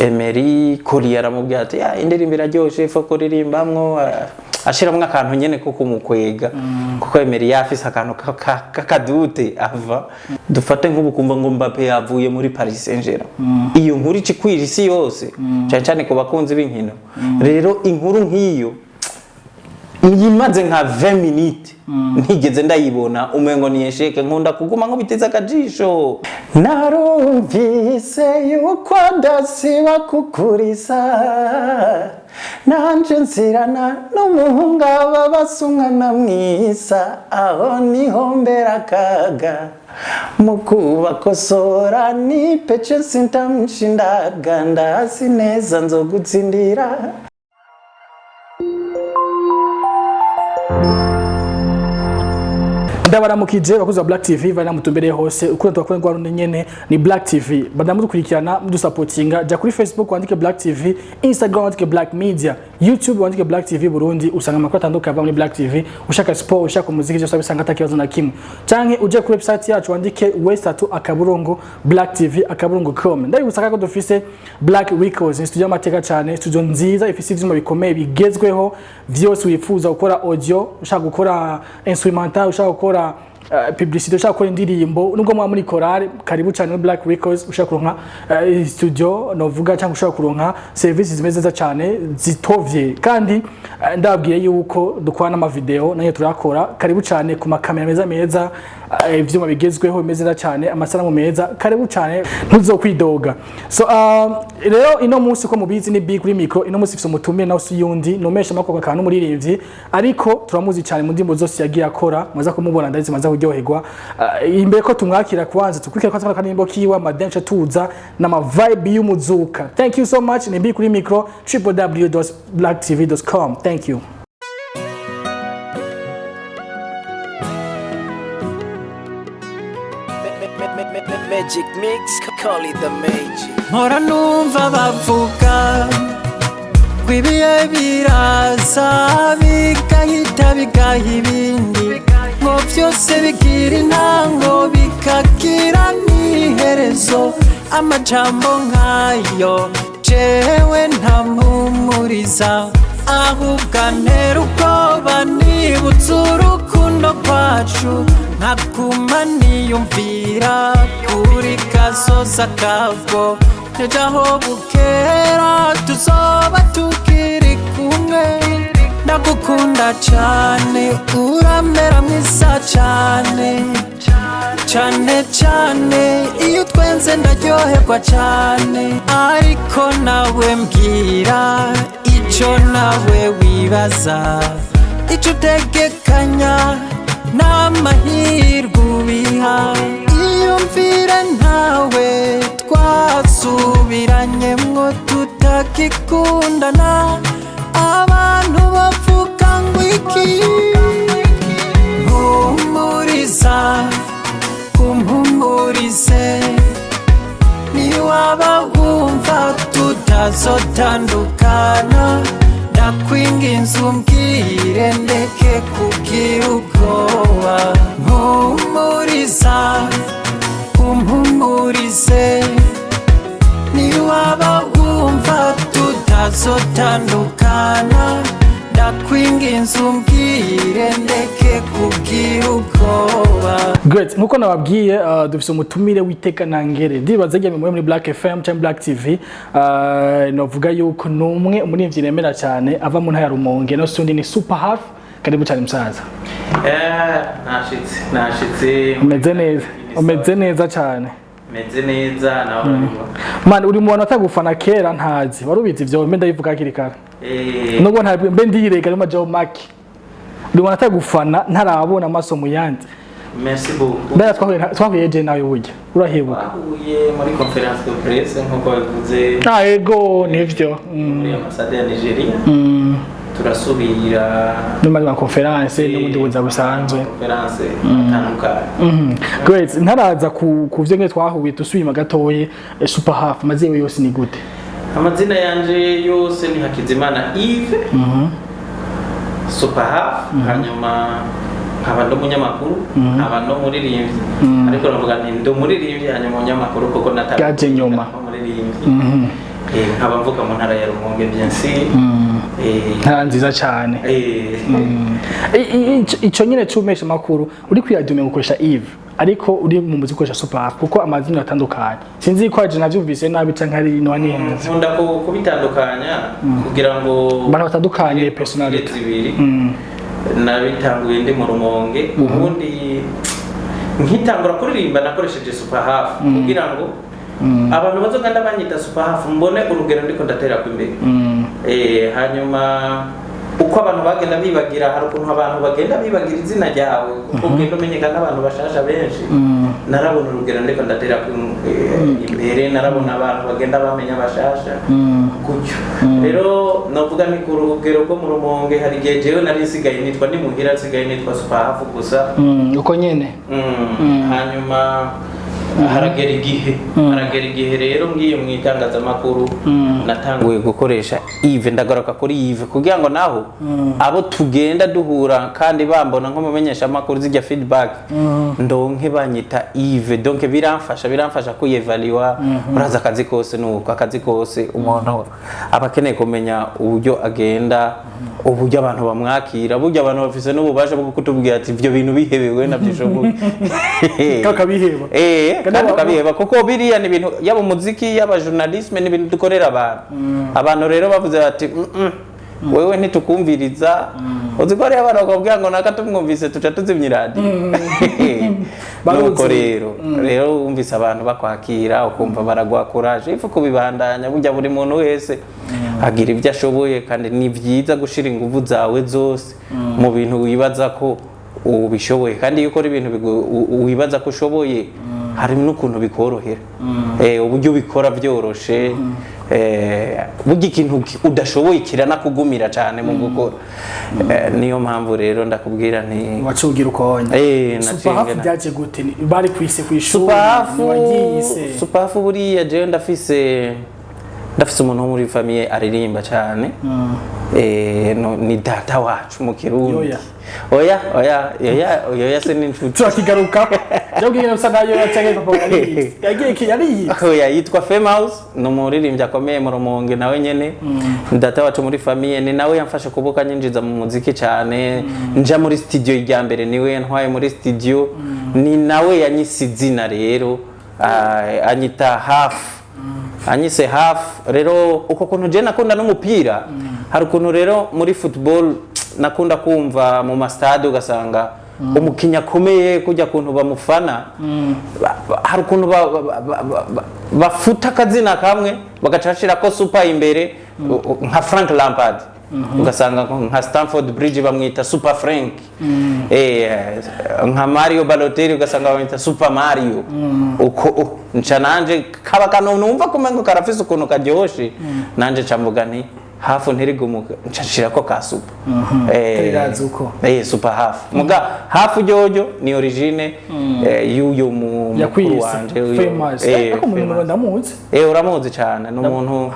Emery Kuri yaramubwiye ati indirimbo iraryoshe fo kuririmbamwo ashiramwe akantu nyene ko kumukwega kuko Emery yafise akantu kakadute ava dufate nk'ubukumva ngo Mbappe yavuye muri Paris Saint-Germain iyo nkuru ikikwira isi yose cyane cyane ku bakunzi b'inkino rero inkuru nk'iyo yimaze nka 20 minutes ntigeze ndayibona umengo niyesheke nkunda kuguma nko biteza akajisho narumvise yuko ndasiba kukurisa nanje nzirana n'umuhungu babasungana mwisa aho niho mbera kaga mukubakosora ni pece sintamushindaga ndazi neza nzogutsindira. Ndabaramukije bakuzi wa Black TV bana mutumbereye hose ukuri twakora ngwaro nyene ni Black TV badamudukurikirana mudusapotinga ja kuri Facebook wandike Black TV, Instagram wandike Black Media, YouTube wandike Black TV Burundi usanga amakuru atandukanye muri Black TV ushaka sport ushaka umuziki cyose bisanga atakibazo na kimwe canke uje kuri website yacu wandike west3akaburungu.com ndabibusaka ko dufise Black Records studio amateka cyane studio nziza ifise ivyuma bikomeye bigezweho vyose wifuza gukora audio ushaka gukora instrumental ushaka gukora publicité ushaka gukora indirimbo nubwo mwa muri chorale karibu cyane Black Records ushaka kuronka studio novuga cyangwa ushaka kuronka services zimeze neza cyane zitovye kandi ndabwiye yuko dukwana ama video nayo turakora karibu cyane ku makamera meza ivyuma bigezweho bimeze neza cyane amasanamu meza karibu cyane ntuzokwidoga so rero ino munsi ko mubizi ni big kuri micro ino munsi ifise umutumire nawe siyundi nomesha makoko kantu muririmbyi ariko turamuzi cyane mu ndimbo zose yagiye akora maza kumubona ndazi maza kuryoherwa imbere ko tumwakira kwanza tukwikira kwa kanimbo kiwa madenche tuza na ma vibe y'umuzuka. Thank you so much ni big kuri micro www.blacktv.com. Thank you. Magic mix, call it the magic. Mpora numva bavuga kwibiye biraza bigahita bigaha ibindi ngo byose bigira intango bikagira n'iherezo amajambo nk'ayo jewe ntampumuriza ahubwo antera ubwoba nibutse urukundo rwacu nkaguma niyumvira kuri kazoza kabwo nejaho bukera tuzoba tukiri kumwe ndagukunda cyane uramera mwiza cyane cyane cyane iyo twenze ndaryoherwa cyane ariko nawe mbwira icyo nawe wibaza icyo utegekanya n'amahirwe ubiha iyumvire ntawe twasubiranyemwo tutakikundana abantu bavuga ngo iki mpumuriza umpumurize niwaba wumva tutazotandukana ndakwinginze umbwire ndeke kugira ubwoba mpumuriza umpumurize niwaba wumva tutazotandukana ndakwinginze umbwire ndeke kugira ubwoba. Great nkuko nababwiye dufise umutumire witeka nangere ndibaza giye muri Black FM cyangwa Black TV novuga yuko numwe umurivyi nemera cyane ava mu ntaya Rumonge no sundi ni Super Half karibu cyane musaza. Nashitse umeze neza cyane meze neza nawe man uri mu bantu atagufana kera ntazi warubizi ivyo mbe ndayivuga hakiri kare nubwo ntabwo mbe ndirega ari majo maki uri mu bantu atagufana ntarabona amaso mu yandi. Merci beaucoup. Bera twahuye je nawe burya urahibuka twahuye muri conference de presse nkuko bavuze ego nivyo muri ambassade ya Nigeria turasubira n'umari wa conference n'ubundi buza busanzwe conference atandukanye. Great ntaraza kuvyo nge twahuye dusubima gatoye Super Half mazewe yose ni gute? Amazina yanje yose ni Hakizimana Yves Super Half hanyuma nkaba ndo munyamakuru nkaba ndo muririmbyi ariko navuga nti ndo muririmbyi hanyuma munyamakuru kuko gaje nyuma n'abaririmbyi nkaba mvuka mu ntara ya Rumonge bien sûr ntara nziza cyane ico nyine cumesha makuru uri kwiyadume gukoresha Eve ariko uri mu muziki ukoresha Super Half kuko amazina atandukanye sinzi ko aje navyumvise nabi canke ari no nihenze nkunda kubitandukanya kugira ngo bana batandukanye personality zibiri nabitanguye ndi mu Rumonge ubundi nkitangura kuririmba nakoresheje Super Half kugira ngo abantu bazoganda banyita Super Half mbone urugero ndiko ndatera kwimbere hanyuma uko abantu bagenda bibagira hari ukuntu abantu bagenda bibagira izina ryawe ugenda umenyekana n'abantu bashasha benshi narabona urugero ndiko ndatera imbere narabona abantu bagenda bamenya bashasha gutyo rero novuga ni ku rugero rwo mu Rumonge hari igihe jewe nari nsigaye nitwa ndi muhira nsigaye nitwa Super Half gusa uko nyene hanyuma haragera igihe rero ngiye mu itangazamakuru natanguye gukoresha Eve ndagaruka kuri Eve kugira ngo naho abo tugenda duhura kandi bambona nko mumenyesha amakuru zijya feedback ndonke banyita Eve donc biramfasha kuyevaluwa uraza akazi kose nuko akazi kose umuntu abakeneye kumenya uburyo agenda uburyo abantu bamwakira buryo abantu bafise n'ububasha bwo kutubwira ati ivyo bintu bihebewe navyishoboye kakabiheba kandi ukabiheba kuko biriya ni ibintu yaba umuziki yaba journalisme ni ibintu dukorera abantu rero bavuze bati wewe ntitukumviriza uzikoreye abantu bakubwira ngo naka tumwumvise tuca tuzimya radio nuko rero wumvise abantu bakwakira ukumva baragwa courage ifu kubibandanya burya buri muntu wese agira ibyo ashoboye kandi ni byiza gushira ingufu zawe zose mu bintu wibaza ko ubishoboye kandi iyo ukora ibintu wibaza ko ushoboye hari n'ukuntu bikorohera uburyo bikora byoroshe burya ikintu udashoboye kiranakugumira cyane mu gukora niyo mpamvu rero ndakubwira nti wacugira ukonye Super Half byaje gute bari kwise kwishuri Super Half buriya je ndafise umuntu muri famille aririmba cyane ni data wacu mu Kirundi oya se n'inshuti turakigaruka cyabwiye usa nayo cyangwa papa yagiye yitwa Famous no muririmbyi akomeye mu Rumonge nawe nyene data wacu muri famille ni nawe yamfasha kubuka nyinjiza mu muziki cyane nja muri studio ijya mbere niwe ntwaye muri studio ni nawe yanyisizina rero anyita anyise Half rero uko kuntu je nakunda n'umupira hari ukuntu rero muri football nakunda kumva mu mastade ugasanga umukinya akomeye kujya kuntu bamufana hari ukuntu bafuta akazina kamwe bagacashira ko Super imbere nka Frank Lampard ugasanga nka Stamford Bridge bamwita Super Frank nka Mario Balotelli ugasanga bamwita Super Mario uko nca nanje kaba kanumva kumengo karafise ukuntu karyoshe nanje camvuga nti Half ntirigumuka nshashira ko ka Super kirazuko Super Half muga Half jojo ni origine yuyo mu mukuru wanje Famous ako umuntu ndamuzi uramuzi cyane n'umuntu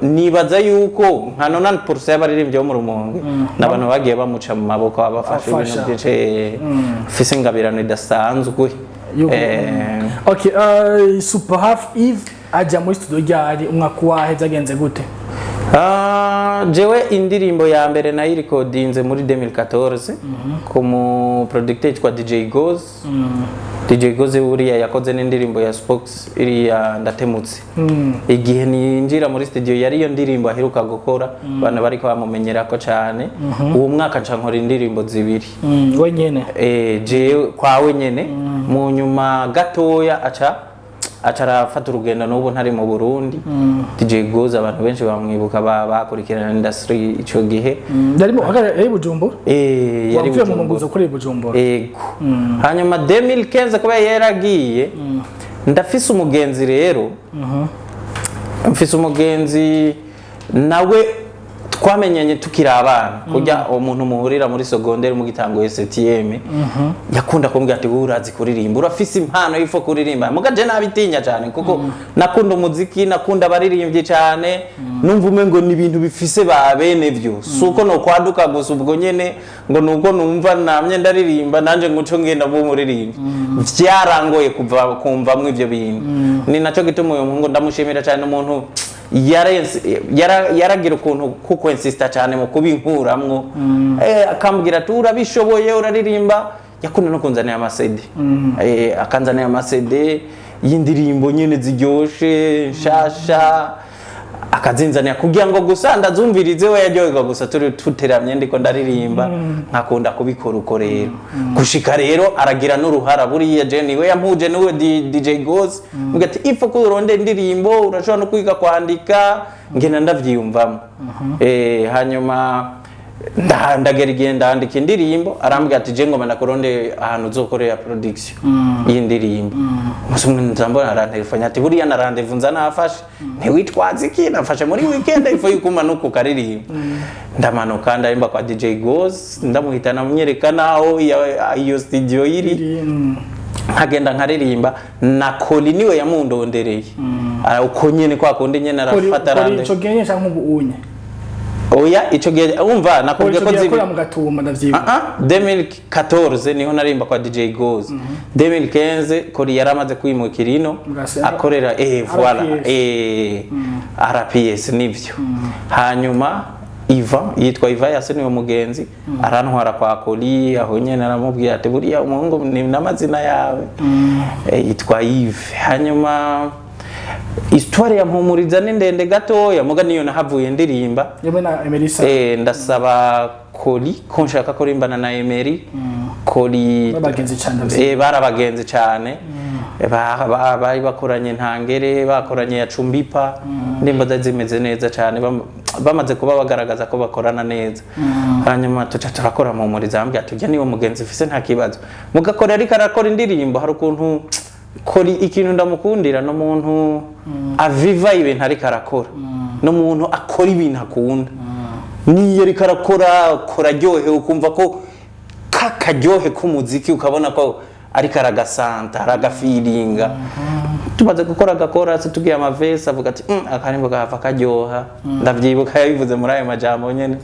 nibaza yuko nka 90% y'abaririmbyi bo mu Rumonge n'abantu bagiye bamuca mu maboko abafasha ibintu byinshi fise ingabirano idasanzwe okay Super Half Eve aja muri studio ryari umwaka wahe zagenze gute jewe indirimbo ya mbere nayirekodinze muri 2014 kumu producteur yitwa DJ Goz DJ Goz buriya yakoze n'indirimbo ya Spox iriya ndatemutse igihe ninjira muri studio yari iyo ndirimbo aheruka gukora bana bariko bamumenyerako cyane uwo mwaka nca nkora indirimbo zibiri wenyene jewe kwa wenyene mu nyuma gatoya acarafata urugendo n'ubu ntari mu Burundi DJ Goz abantu benshi bamwibuka bakurikirana industry ico gihe yarimo ari Bujumbura yari mu nguzo kuri Bujumbura yego hanyuma 2015 kuba yaragiye ndafise umugenzi rero mfise umugenzi nawe twamenyanye tukiri abana kujya umuntu muhurira muri secondaire mu gitango STM yakunda kumbwira ati urazi kuririmba urafise impano y'ifo kuririmba mugaje nabitinya cyane kuko nakunda umuziki nakunda baririmbye cyane numva umengo ni ibintu bifise ba bene byo suko no kwaduka gusa ubwo nyene ngo nuko numva namye ndaririmba nanje nguco ngenda mu muririmba vyarangoye kuva kumvamwe ivyo bintu ni naco gituma uyu ngo ndamushimira cyane umuntu yaragira ukuntu kuko insista cyane mu kubinkuramwo akambwira ati urabishoboye uraririmba yakunda no kunzanira amasede akanzanira amasede y'indirimbo nyene ziryoshe nshasha akazinzanira kugira ngo gusa ndazumvirize we yaryoherwa gusa turi tuteramye ndiko ndaririmba nkakunda kubikora uko rero gushika rero aragira n'uruhara buriya Jenny we yampuje n'uwe DJ Goz ngati ifo ko uronde indirimbo urashobora no kwiga kwandika ngena ndavyiyumvamo hanyuma ndagerigenda andika indirimbo arambwira ati je ngoma nakuronde ahantu uzokorera production y'indirimbo musumwe nzambona arantelefanya ati buriya na rendezvous nzanafashe ntiwitwaze iki nafashe muri weekend ifo yukumanuka ukaririmba ndamanuka ndarimba kwa DJ Goz ndamuhitana munyereka naho iyo studio iri nkagenda nkaririmba na Koli niwe yamundondereye uko nyene kwa kundi nyene arafata rande ico genye cyangwa ubunye oya ico gihe umva nakubwiye ko zikora mu gatumba ndavyibuka 2014 niho narimba kwa DJ Goz 2015 Koli yaramaze kwimukira ino akorera voilà RPS nivyo hanyuma yitwa Iva yaseniwe mugenzi arantwara kwa Koli aho nyene aramubwira ati buriya umuhungu ni namazina yawe yitwa Yves hanyuma histoire ya mpumuriza n'indende gatoya muga niyo nahavuye ndirimba yemwe na Emerisa ndasaba Koli ko nshaka kurimbana na Emery Koli babagenzi cyane barabagenzi cyane bari bakoranye ntangere bakoranye ya Cumbipa ndimbo zimeze neza cyane bamaze kuba bagaragaza ko bakorana neza hanyuma tuca turakora mu muriza ambya tujya niwo mugenzi ufise nta kibazo mugakora ariko arakora indirimbo hari ukuntu Koli ikintu ndamukundira no muntu aviva ibintu ariko arakora no muntu akora ibintu akunda niyo ariko arakora koraryohe ukumva ko kakaryohe k'umuziki ukabona ko ariko aragasanta aragafiringa tumaze gukora agakora tugiye amavesi avuga ati akarimbo gahava karyoha ndavyibuka yabivuze muri ayo majambo nyene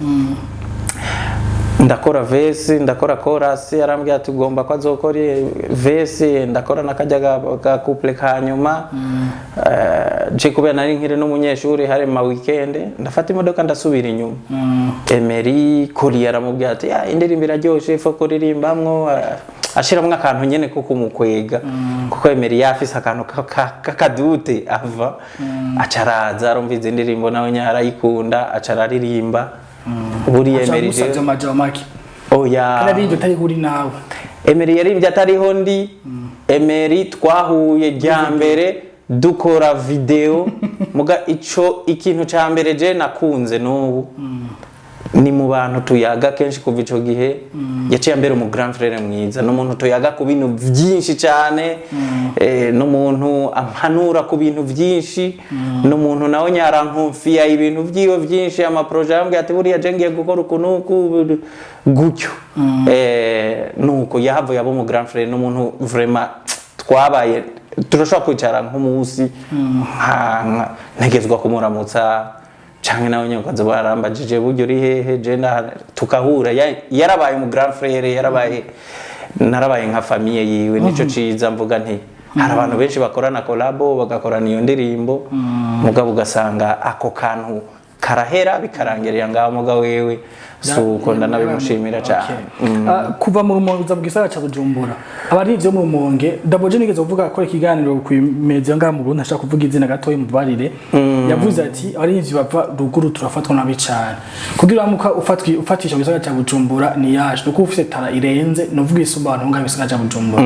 ndakora vesi ndakora chorus arambwira ati ugomba ko azokora vesi ndakora nakajya ga couple kanyuma je kubera nari nkire n'umunyeshuri hari ma weekend ndafata imodoka ndasubira inyuma Emery Koli yaramubwira ati indirimbo iraryoshe ifo kuririmbamwo ashiramwe akantu nyene ko kumukwega kuko Emery yafise akantu kakadute ava acaraza arumvize indirimbo nawe nyarayikunda acararirimba buriya Emery je majamaki oya kandi ibyo tari kuri nawe Emery yarimbye atariho ndi Emery twahuye rya mbere dukora video muga ikintu ca mbere je nakunze n'ubu ni mu bantu tuyaga kenshi kuva ico gihe yaciye mbere mu grand frère mwiza no muntu tuyaga ku bintu byinshi cyane no muntu ampanura ku bintu byinshi no muntu nawe nyarankumfiya ibintu byiwe byinshi ama projet yambwiye ati buriya je ngiye gukora ukunuku gutyo nuko yahavuye abo mu grand frère no muntu vraiment twabaye turashobora kwicara nk'umunsi ntegezwa kumuramutsa canke nawe nyokaza barambajije buryo uri hehe je tukahura yarabaye mu grand frère narabaye nka famille yiwe nico ciza mvuga nti hari abantu benshi bakorana collabo bagakorana iyo ndirimbo mugabo ugasanga ako kantu karahera bikarangerera ngaho mugabo wewe suko ndanabimushimira cyane kuva mu rumonge uza bwisara ca Bujumbura abari ivyo mu rumonge daboje nigeze uvuga ko ikiganiro ku media ngaha mu Burundi ashaka kuvuga izina gato y'umubarire yavuze ati ari ivyo bava ruguru turafatwa nabi cyane kugira amuka ufatisha bwisara ca Bujumbura ni yaje nuko ufite tara irenze novuga isubano ngaha bwisara ca Bujumbura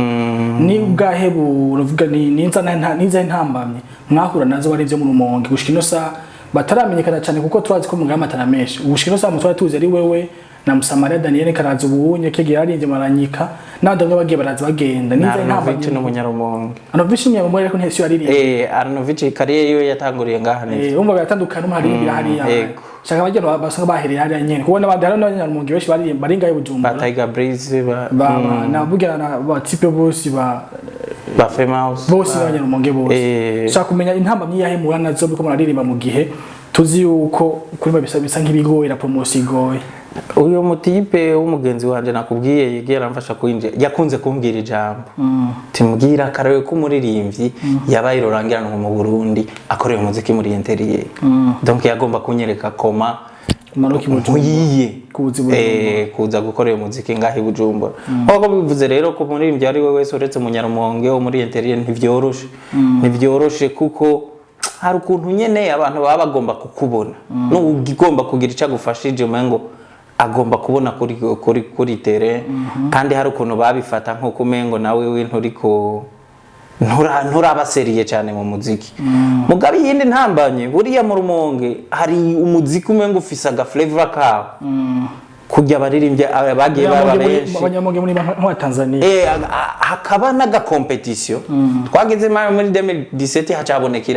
ni ubwahebu uvuga ni niza ntambamye mwahura nazo bari ivyo mu rumonge gushika ino sa bataramenyekana cyane kuko turazi ko mugama taramenshi ubushikino sa mutwara tuzi ari wewe na Musamariya Daniel karaza ubunye kegera arinje maranyika nande bamwe bagiye baraza bagenda niza intambamye n'umunyarumonge Arnovich ni mu ariko ntese yaririmba Arnovich kariye yo yatanguriye ngaha neza umva yatandukana mu hari hariya shaka bagenda basanga bahereye hariya nyene kubona abandi hari n'abanyarumonge benshi baririmba bari ngaye Bujumbura Tiger Breeze navugira ba type bose ba Famous bose abanyarumonge bose shaka kumenya intambamye yahemura nazo biko muraririmba mu gihe tuzi yuko kuri bisa nk'ibigoye na promotion igoye uyo mutipe w'umugenzi wanje nakubwiye yegera amfasha kwinje yakunze kumbwira ijambo timubwira karawe ko muririmbyi yabaye rorangiranwa mu Burundi akoreye umuziki muri interieur donc yagomba kunyereka koma manuki muyiye kuza gukorera umuziki ngahi Bujumbura nko bivuze rero ko muririmbyi ari we wese uretse munyarumonge wo muri interieur ntivyoroshe kuko hari ukuntu nyene abantu baba bagomba kukubona n'ugomba kugira ica gufashije umengo agomba kubona kuri terrain kandi hari ukuntu babifata nko kumengo nawe winturiko nturabaseriye cyane mu muziki mugabe yindi ntambanye buriya mu Rumonge hari umuziki umengo ufisa ga flavor kawo kujya baririmbye bagiye baba benshi abanyamuge muri Tanzania hakaba naga competition twageze muri 2017 hacaboneka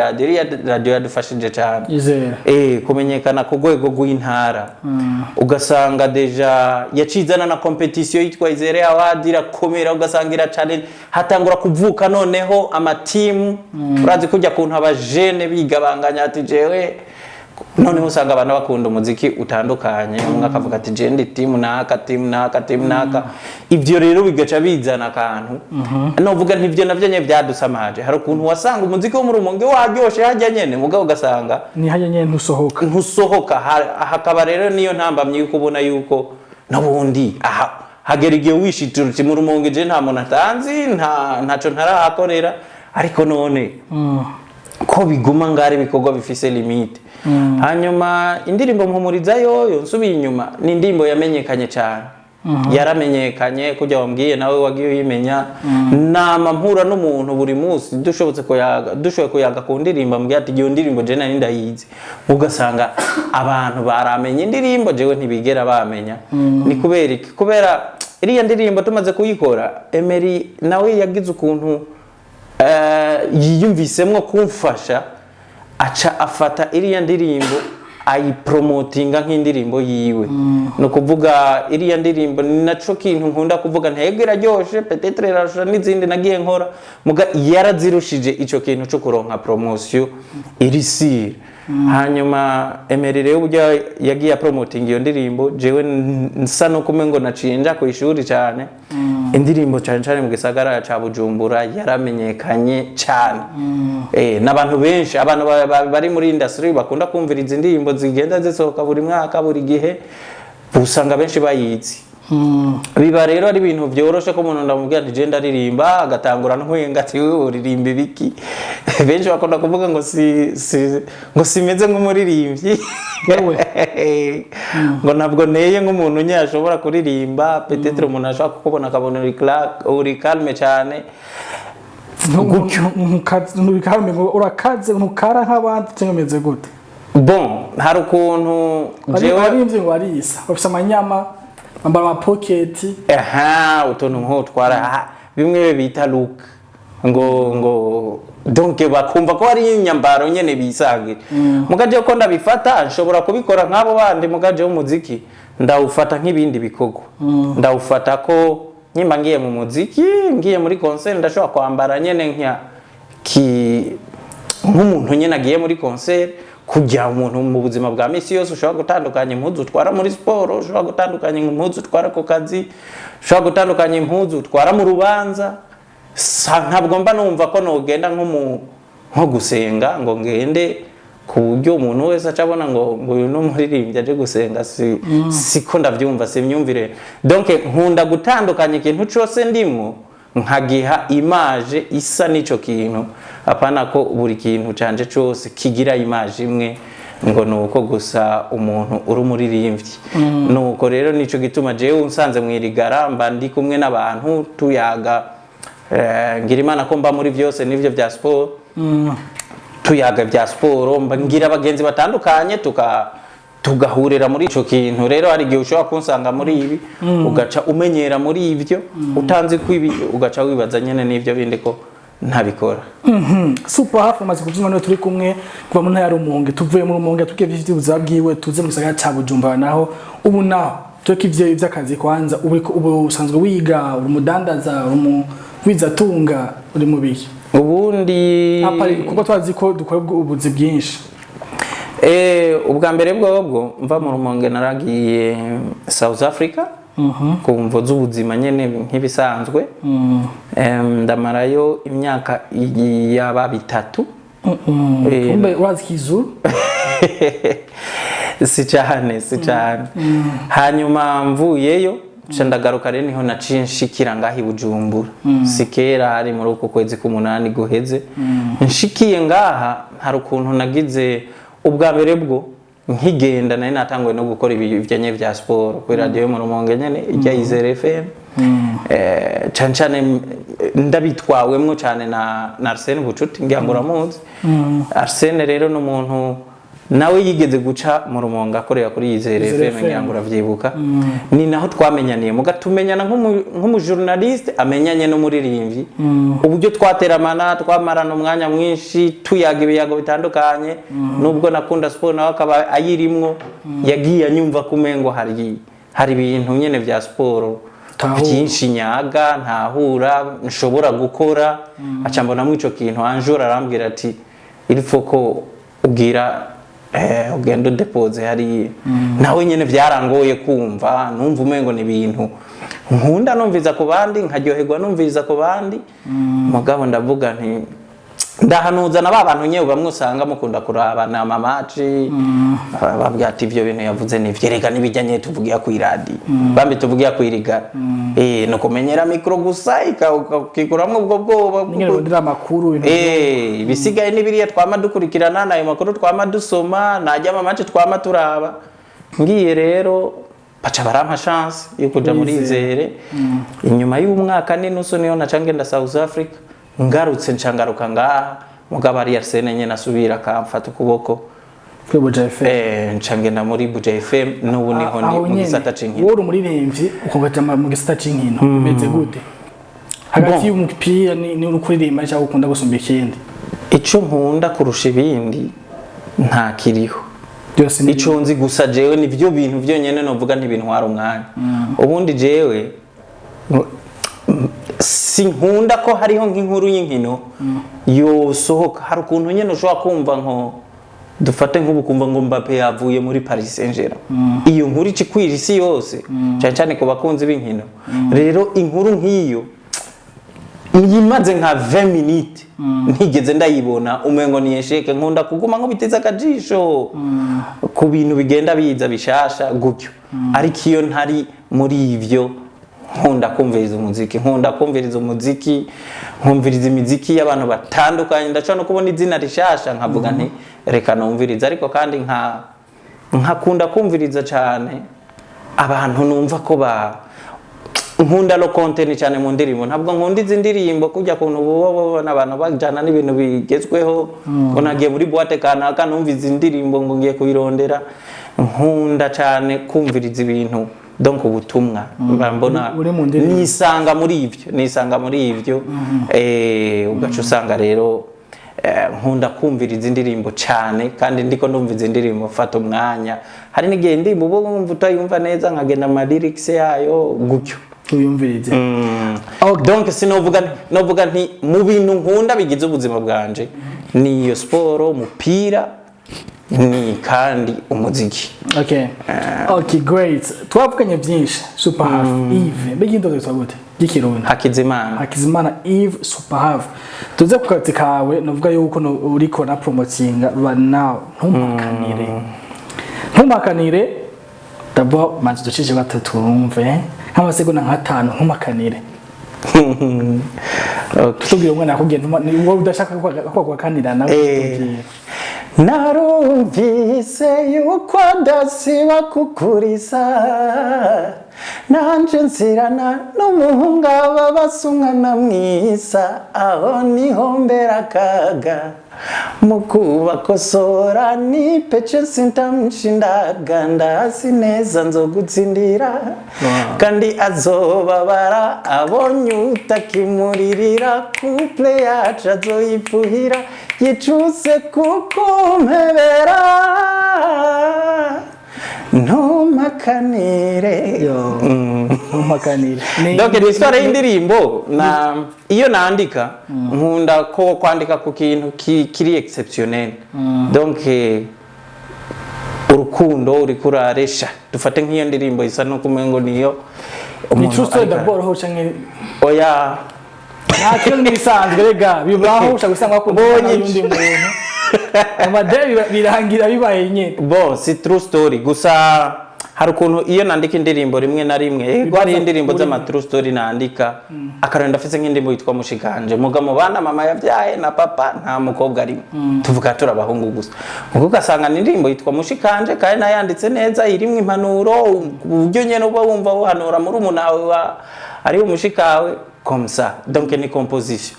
radio yadufashije cyane kumenyekana ku rwego rw'intara ugasanga deja yacizana na competition yitwa Izere Award irakomera ugasanga ira challenge hatangura kuvuka noneho ama team urazi kujya kuntu abajene bigabanganya ati jewe none usanga abantu bakunda umuziki utandukanye umwe akavuga ati je ndi team naka ivyo rero bigaca bizana kantu novuga ntivyo navyo nye byadusamaje hari ukuntu wasanga umuziki wo mu Rumonge waryoshe hajya nyene mugabo ugasanga ni hajya nyene ntusohoka hakaba rero niyo ntambamye yuko ubona yuko nabundi hagera igihe wishitira uti mu Rumonge je nta muntu atanzi ntaco ntarahakorera ariko none ko biguma ngari bikorwa bifise limite hanyuma indirimbo mpumuriza yoyo nsubiye inyuma ni indirimbo yamenyekanye cyane yaramenyekanye kujya wambwiye nawe wagiye uyimenya nama mpura n'umuntu buri munsi dushoboye kuyaga ku ndirimbo mbwiye ati iyo ndirimbo je nari ndayizi ugasanga abantu baramenye indirimbo jewe ntibigera bamenya ni kubera iriya ndirimbo tumaze kuyikora Emery nawe yagize ukuntu yiyumvisemwo kumfasha aca afata iriya ndirimbo ayipromotinga nk'indirimbo yiwe no kuvuga iriya ndirimbo naco kintu nkunda kuvuga ntego iraryoshe peut-être irarusha n'izindi nagiye nkora muga yarazirushije ico kintu cyo kuronka promotion irisire hanyuma Emery rero burya yagiye promoting iyo ndirimbo jewe nsa no kumengo nacinja ku ishuri cyane indirimbo cyane mu gisagara ca Bujumbura yaramenyekanye cyane n'abantu benshi abantu bari muri industry bakunda kumviriza indirimbo zigenda zisohoka buri mwaka buri gihe usanga benshi bayizi biba rero ari ibintu byoroshe ko umuntu ndamubwira ati je ndaririmba agatangura ntwenga ati wewe uririmba ibiki benshi bakunda kuvuga ngo ngo simeze nk'umuririmbyi ngo ntabwo neye nk'umuntu nyashobora kuririmba peut-être umuntu ashaka kukubona akabona uri calme cyane urakaze ntukara nk'abandi cyangwa gute bon hari ukuntu jewe arimvye ngo arisa bafise amanyama ambara ma pocket utuntu nk'utwara bimwe bita look ngo donc bakumva ko ari inyambaro nyene bisangira mugaje ko ndabifata nshobora kubikora nk'abo bandi mugaje w'umuziki ndawufata nk'ibindi bikorwa ndawufata ko nyimba ngiye mu muziki ngiye muri concert ndashobora kwambara nyene nk'umuntu nyene agiye muri concert kujya umuntu mu buzima bwa misi yose ushobora gutandukanya impuzu utwara muri sport ushobora gutandukanya impuzu utwara ku kazi ushobora gutandukanya impuzu utwara mu rubanza ntabwo mba numva ko nogenda nko gusenga ngo ngende ku buryo umuntu wese acabona ngo uyu no muririmbyi aje gusenga siko ndavyumva simyumvire donc nkunda gutandukanya ikintu cyose ndimo nkagiha image isa nico kintu apana ko buri kintu canje cyose kigira image imwe ngo nuko gusa umuntu uri umuririmbyi nuko rero nico gituma jewe unsanze mwirigara mba ndi kumwe n'abantu tuyaga ngira Imana ko mba muri byose nivyo bya sport tuyaga bya sport mba ngira abagenzi batandukanye tugahurira muri ico kintu. Rero hari igihe ushobora kunsanga muri ibi ugaca umenyera muri ivyo utanzi ko ibi ugaca wibaza nyene n'ivyo bindi ko ntabikora. Super hafi amaze kuvyuma no turi kumwe kuva mu ntara Rumonge, tuvuye mu Rumonge tugiye vyifite ubuzima bwiwe, tuze mu gisagara ca Bujumbura naho ubu naho tuko ivyo vy'akazi kwanza ubu usanzwe wiga uri mudandaza wizatunga uri mu biki ubundi apari kuko twazi ko dukora ubuzi bwinshi. Ubwa mbere bwobwo mva mu Rumonge naragiye South Africa kumvo z'ubuzima nyene nk'ibisanzwe ndamarayo imyaka yaba 3 kumbe wazi kizuru si cyane hanyuma mvuyeyo ndagaruka rero niho naciye nshikira ngahi Bujumbura sikera hari muri uko kwezi k'8 guheze nshikiye ngaha hari ukuntu nagize ubwa mbere bwo nkigenda nari natangwe no gukora ibijyanye vya sport kuri radio yo mu Rumonge nyene ijya Izere FM cyane ndabitwawemwo cyane na Arsene Bucuti ngiyangura muzi Arsene rero n'umuntu nawe yigeze guca mu Rumonge akorera kuri Izere FM ngiyangura vyibuka ni naho twamenyaniye mugatumenyana nk'umu journaliste amenyanye no muririmvyi uburyo twateramana twamarana umwanya mwinshi tuyaga ibiyago bitandukanye nubwo nakunda sport nawe akaba ayirimwo yagiye anyumva kumengo hari ibintu nyene vya sport byinshi nyaga ntahura nshobora gukora acambona mu ico kintu anjura arambwira ati ilifo ko ugira ugendo depose hari nawe nyene vyarangoye kumva numva umengo ni ibintu nkunda numviza ku bandi nkaryoherwa numviza ku bandi mugabo ndavuga nti ndahanuza na babantu nyewe bamwe usanga mukunda kurabana amamatch babwira ati ivyo bintu yavuze ni vyereka nibijyanye tuvugiye ku iradi bambi tuvugiye ku iriga no kumenyera micro gusa ikikuramwe ubwo bwoba ndira makuru bisigaye nibiriya twama dukurikirana nayo makuru twama dusoma najya amamatch twama turaba ngiye rero baca barampa chance yo kuja muri Izere inyuma y'umwaka n'inusu niyo nacangenda South Africa ngarutse ncangaruka ngaha mugabo ari Arsene nyene asubira kamfata ukuboko kuri Buja FM ncangenda muri Buja FM n'ubu niho ndi mu gisata c'inkino woro muri remvyi ukogaja mu gisata c'inkino bimeze gute hagati y'umupira ni ukuririmba cyangwa ukunda gusumba ikindi ico nkunda kurusha ibindi nta kiriho byose ico nzi gusa jewe nivyo bintu vyonyene novuga ntibintwara umwanya ubundi jewe sinkunda ko hariho nk'inkuru y'inkino yosohoka hari ukuntu nyene ushobora kumva nko dufate nk'ubukumva ngo Mbappe yavuye muri Paris Saint-Germain iyo nkuru ikikwira isi yose cyane ku bakunzi b'inkino rero inkuru nk'iyo nyimaze nka 20 minutes ntigeze ndayibona umengo ni esheke nkunda kuguma nko biteza akajisho ku bintu bigenda biza bishasha gutyo ariko iyo ntari muri ivyo nkunda kumviriza umuziki nkumviriza imiziki y'abantu batandukanye ndacana kubona izina rishasha nkavuga nti reka numviriza ariko kandi nkakunda kumviriza cyane abantu numva ko nkunda lo content cyane mu ndirimbo ntabwo nkunda izi ndirimbo kujya kuntu ubona abantu bajana n'ibintu bigezweho ngo nagiye muri boîte kanaka numva izi ndirimbo ngo ngiye kuyirondera nkunda cyane kumviriza ibintu donc ubutumwa mbona nisanga muri ivyo ugaca usanga rero nkunda kumviriza indirimbo cyane kandi ndiko ndumviza indirimbo fata umwanya hari n'igihe ndimbo ubwo utayumva neza nkagenda ama lyrics yayo gutyo uyumvirize donc novuga nti mu bintu nkunda bigize ubuzima bwanje niyo sport umupira ni kandi umuziki. Okay, great. Twavuganye byinshi. Super Half Eve. Begindo twitwa gute? Gikirundi. Hakizimana Eve Super Half. Tuze kukati kawe novuga yuko uriko na promotinga now ntumakanire. Dabo manzi ducije batatu umve. Nk'amasegonda nka 5 ntumakanire. Tubwire umwana akugenda wowe udashaka kwa kanira nawe. Narumvise yuko adasiba kukuriza nanje nsirana n'umuhungu ababasumwana mwiza aho niho mbera kaga mukubakosora ni pece sintamushindaga azi neza nzogutsindira kandi azobabara abonye utakimuririra couple yacu azoyifuhira yicuse kuko mpebera ntumakanire ntumakanire donc ni histoire y'indirimbo na iyo nandika nkunda ko kwandika ku kintu kiri exceptionnel donc urukundo uri kuraresha dufate nk'iyo ndirimbo isa no kumengo niyo ni true story d'abord ho canke oya nakyo nibisanzwe rega bibaho ushaka gusanga ko n'undi muntu amadeni birangira bibaye nyine bon c'est true story gusa hari ukuntu iyo nandika indirimbo rimwe na rimwe gwari indirimbo z'ama true story nandika akarenda afise nk'indimbo yitwa mushikanje muga mu bana mama yavyaye na papa nta mukobwa arimo tuvuga turabahungu gusa mugo gasanga indirimbo yitwa mushikanje kandi nayanditse neza irimwe impanuro uburyo nyene uba wumva uhanura muri umunawe ari umushikawe comme ça donc ni composition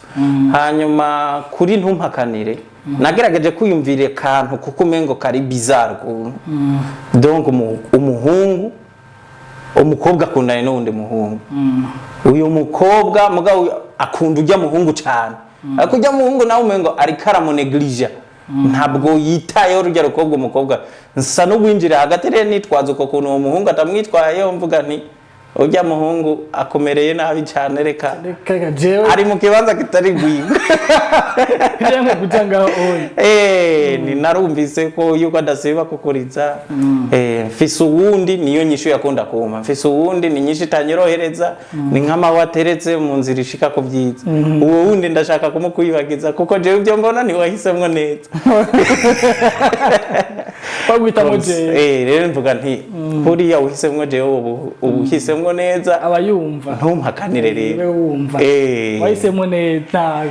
hanyuma kuri ntumpakanire nagerageje kwiyumvira kantu kuko umengo kari bizarre donc umuhungu umukobwa akundana n'undi muhungu uyu mukobwa mugabo akunda ujya muhungu cyane ariko ujya muhungu nawe umengo ari karamo neglige ntabwo yitayeho urujya rukobwa umukobwa nsa no gwinjira hagati rero nitwaza uko kuntu uwo muhungu atamwitwayeho mvuga nti ujya muhungu akomereye nabi cyane reka ari mu kibanza kitari gwiga cyangwa gutanga ni narumvise ko yuko adasiba kukuriza mfise uwundi niyo nyishu yakunda kuma mfise uwundi ni nyinshi tanyorohereza ni nkama wateretse mu nzira ishika ku byiza uwo wundi ndashaka kumukwibagiza kuko je ibyo mbona ni wahisemwe neza bagwita moje rero mvuga nti kuriya uhisemwe je uhisemwe neza abayumva ntumpakanire rero wumva wahisemwe neza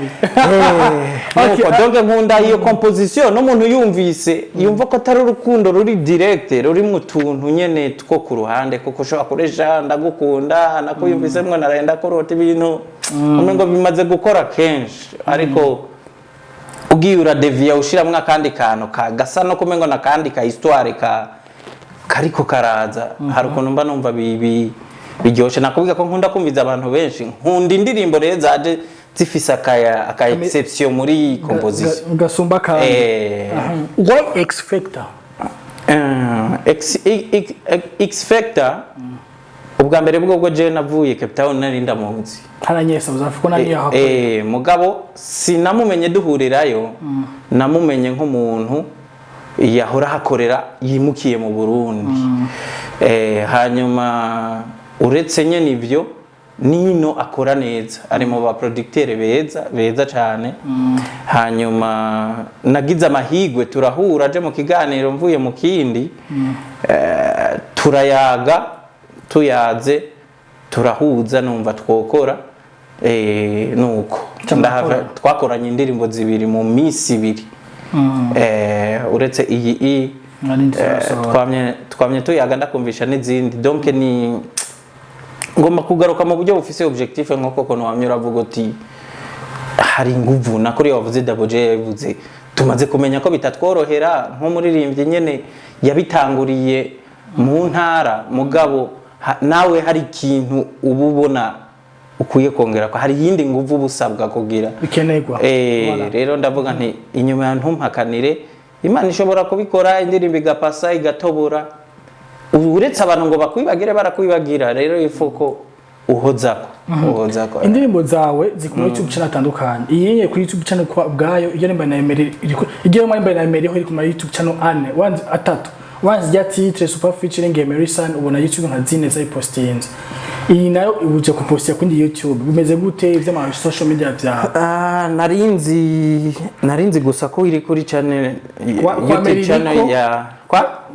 donc nkunda iyo composition n'umuntu yumvise yumva ko atari urukundo ruri direct ruri mu tuntu nyene two ku ruhande kuko ushobora kuresha ndagukunda nakuyumvise mwe narenda korota ibintu umengo bimaze gukora kenshi ariko ugiye uradevia ushiramwe akandi kantu kagasa no kumengo nakandi ka histoire kariko karaza hari ukuntu mba numva biryoshe nakubwiye ko nkunda kumviza abantu benshi nkunda indirimbo rero zaje zifise aka exception muri composition gasumba ka why X Factor X Factor ubwa mbere bwo je navuye Cape Town nari ndamuzi haranyesa uzafiko nani yahakoze mugabo sinamumenye duhurirayo namumenye nk'umuntu yahora hakorera yimukiye mu Burundi hanyuma uretse nyene ivyo nino akora neza ari mu ba producteur beza cyane hanyuma nagize amahigwe turahura aje mu kiganiro mvuye mu kindi turayaga tuyaze turahuza numva twokora nuko twakoranye indirimbo zibiri mu minsi ibiri uretse iyi twamye tuyaga ndakumvisha n'izindi donc ni ngomba kugaruka mu buryo bufise objectif nk'uko kono wamye uravuga uti hari inguvu nakuri wavuze Double J yavuze tumaze kumenya ko bitatworohera nko muririmbye nyene yabitanguriye mu ntara mugabo nawe hari ikintu ububona ukuye kongera ko hari yindi nguvu busabwa kugira bikenerwa rero ndavuga nti inyuma ya ntumpakanire Imana ishobora kubikora indirimbo igapasa igatobora uretse abantu ngo bakwibagire barakwibagira rero ifuko uhozako indirimbo zawe zikora YouTube channel atandukanye iyi kuri YouTube channel kwa bwayo iyo nimba na Emery igiye mu na Emery iri ku YouTube channel ane wanzi atatu wanzi ya titre super featuring Emery San ubona YouTube nka zine za postinze iyi nayo ubuje kupostia kuri YouTube bimeze gute ivy'ama social media bya narinzi gusa ko iri kuri channel YouTube channel ya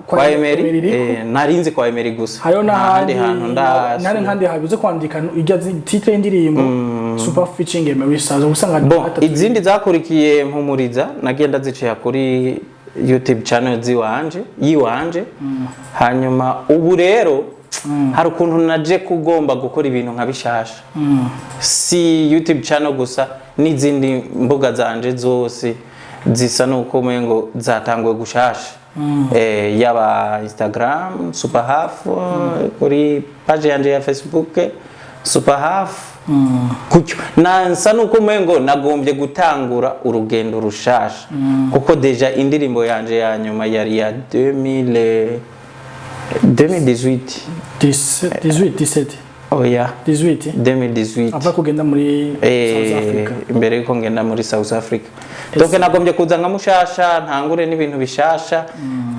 kwa Emery narinzi kwa Emery gusa hayo n'ahandi hantu nkandi habize kwandika ijya titre y'indirimbo super featuring Emery San usanga izindi zakurikiye mpumuriza nagenda ziciye kuri YouTube channel yiwanje hanyuma ubu rero hari ukuntu naje kugomba gukora ibintu nka bishasha si YouTube channel gusa n'izindi mbuga zanje zose zisa nuko umengo zatangwe gushasha yaba Instagram super half kuri page yanje ya Facebook super half kucyo nansa nuko umengo nagombye gutangura urugendo rushasha kuko deja indirimbo yanje ya nyuma yari ya 2018 17 oya 18 2018 ava kugenda muri South Africa imbere yuko ngenda muri South Africa donc nagombye kuza nka mushasha ntangure n'ibintu bishasha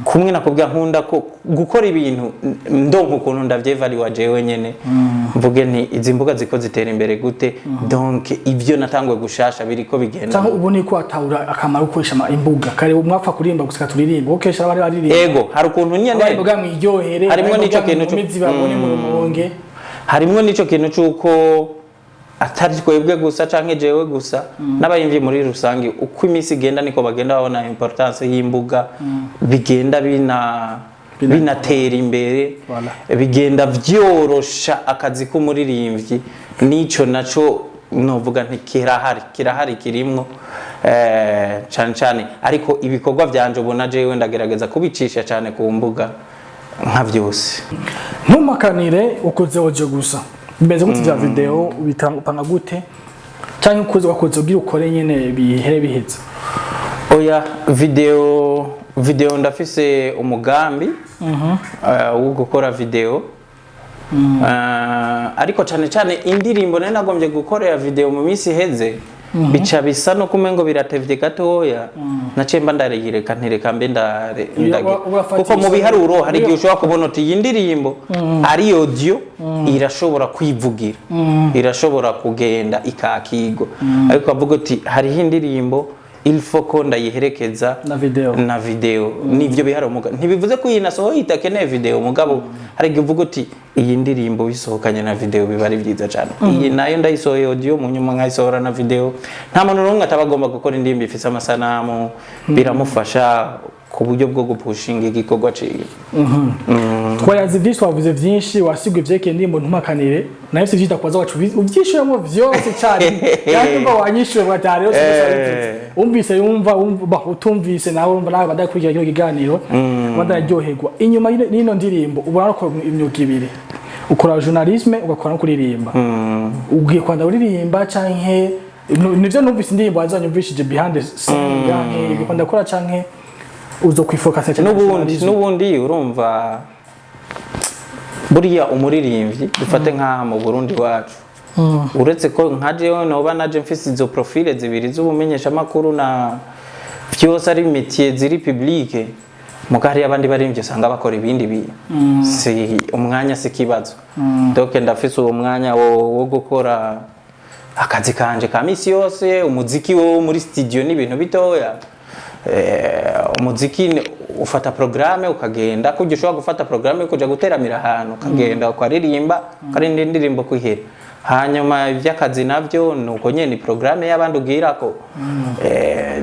kumwe nakubwira nkunda ko gukora ibintu ndonko ukuntu ndavyevaliwa jewe nyene mvuge nti izi mbuga ziko zitera imbere gute donc ivyo natangwe gushasha biriko bigenda cyangwa ubone ko atawura akamaro ukoresha imbuga kare mwapfa kurimba gusika turirimba ukesha abari baririmba ego hari ukuntu nyene imbuga mwiryohere harimo nico kintu babone mu rumonge harimo nico kintu cyuko atari twebwe gusa canke jewe gusa n'abayimvye muri rusangi uko imisi igenda niko bagenda babona importance y'imbuga bigenda binatera imbere bigenda vyorosha akazi k'umuririmbyi nico naco novuga nti kirahari kirimwo cane ariko ibikorwa vyanje ubona jewe ndagerageza kubicisha cane ku mbuga nka vyose ntumakanire ukoze audio gusa mbeze gute bya video ubitanga gute cyangwa ukoze wakoze ugira ukore nyene bihere bihetse oya video ndafise umugambi wo gukora video ariko cyane indirimbo nari nagombye gukorera video mu minsi heze bica bisa no kumengo biratevye gatoya nacemba ndarigireka ntireka mbe kuko mu biharuro hari igihe ushobora kubona uti iyi ndirimbo ari audio irashobora kwivugira irashobora kugenda ikakigo ariko avuga uti hariho indirimbo il faut ko ndayiherekeza na video nivyo bihari umugabo ntibivuze ko yinasohoye itakeneye video mugabo hari givuga uti iyi ndirimbo bisohokanye na video bibari byiza cyane iyi nayo ndayisohoye audio mu nyuma nkayisohora na video nta muntu n'umwe atabagomba gukora indirimbo ifise amasanamu biramufasha ku buryo bwo gupushinga igikorwa ciwe twayazi byinshi wavuze byinshi wasigwe vyeke indirimbo ntumakanire nayo se vyita kwaza wacu uvyishuramo vyose cyane yani ngo wanyishure batari yose umvise yumva utumvise nawe urumva nawe badakurikira kino kiganiro badaryoherwa inyuma y'ino ndirimbo ubona ko imyuga ibiri ukora journalisme ugakora no kuririmba ugiye kwanda uririmba canke nivyo numvise indirimbo azanyumvishije behind the scene yani ugakunda gukora canke uzo kwifocus cyane nubundi urumva buriya umuririmbyi dufate nka mu Burundi wacu uretse ko nkaje noba naje mfise izo profile zibiri z'ubumenyesha makuru na vyose ari métier ziri publique mugari abandi baririmbye usanga bakora ibindi si umwanya si kibazo donc ndafise uwo mwanya wo gukora akazi kanje ka misi yose umuziki wo muri studio n'ibintu bitoya umuziki ufata programme ukagenda kujya ushobora gufata programme kuja guteramira ahantu ukagenda ukaririmba karindi indirimbo kwihera hanyuma ivy'akazi navyo nuko nyene programme y'abandi ugirako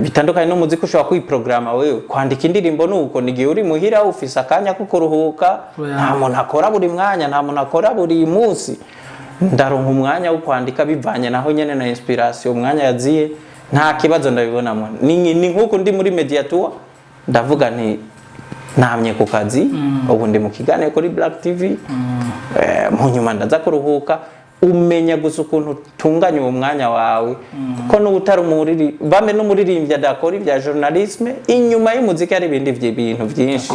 bitandukanye n'umuziki ushobora kwiprograma wewe kwandika indirimbo nuko nigiye uri muhira ufise akanya ko kuruhuka nta muntu akora buri mwanya nta muntu akora buri munsi ndaronka umwanya wo kwandika bivanye naho nyene na inspiration umwanya yaziye nta kibazo ndabibonamo ni nkuko ndi muri Mediator ndavuga nti namye ku kazi ubu ndi mu kiganiro kuri Black TV mu nyuma ndaza kuruhuka umenya gusa ukuntu tunganya uwo mwanya wawe kuko n'ubutari umuriri bame n'umuririmbyi adakora ibya journalisme inyuma y'umuziki ari ibindi bintu byinshi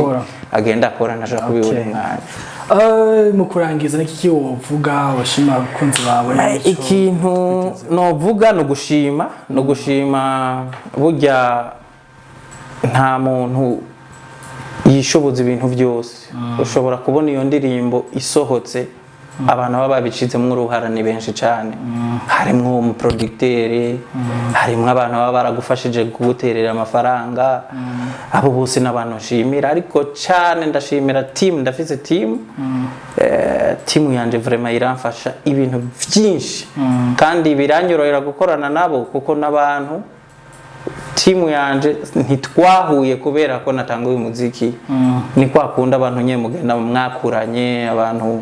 agenda akora nashaka kubibona umwanya mu kurangiza n'iki wovuga washima abakunzi bawe ikintu novuga no gushima burya nta muntu yishoboza ibintu byose ushobora kubona iyo ndirimbo isohotse abantu baba babicizemo uruhara ni benshi cyane harimo umuproducteur harimo abantu baba baragufashije kuguterera amafaranga abo bose n'abantu nshimira ariko cyane ndashimira team ndafise team yanje vraiment iramfasha ibintu byinshi kandi biranyorohera gukorana nabo kuko n'abantu team yanje ntitwahuye kubera ko natanguye umuziki ni kwakunda abantu nye mugenda mwakuranye abantu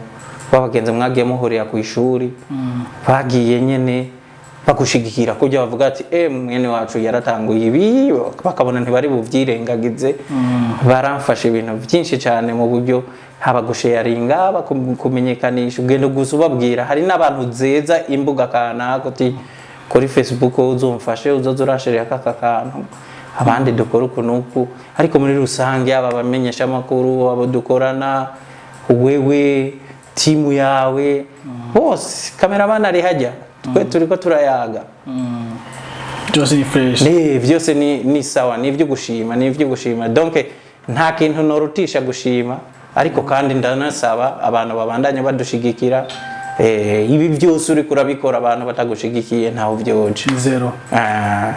babagenze mwagiye muhurira ku ishuri bagiye nyene bagushigikira kujya bavuga ati mwene wacu yaratanguye ibi, bakabona ntibari buvyirengagize. Baramfasha ibintu byinshi cyane mu buryo haba gusharinga, kumenyekanisha, ugenda gusa ubabwira. Hari n'abantu zeza imbuga kanaka uti kuri Facebook uzumfashe uzoza urashirira aka kantu, abandi dukora ukunuku. Ariko muri rusange aba bamenyesha makuru, abo dukorana, wewe timu yawe bose, cameraman ari hajya, twe turiko turayaga. Byose ni fresh. Byose ni sawa, ni ivyo gushima. Donc nta kintu norutisha gushima, ariko kandi ndanasaba abantu babandanya badushigikira. Ibi byose uri kurabikora abantu batagushigikiye ntaho byoje. Zero.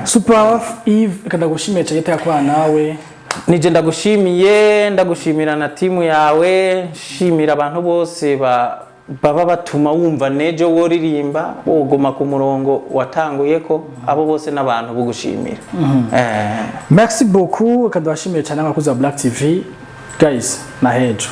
Super Eve, kandagushimiye cyane kwa nawe. Nije ndagushimira na timu yawe, shimira abantu bose baba batuma wumva nejo woririmba, wogoma ku murongo watanguye ko, abo bose n'abantu bugushimira. Merci beaucoup, kandagushimiye cyane abakozi ba Black TV. Guys, na hejo.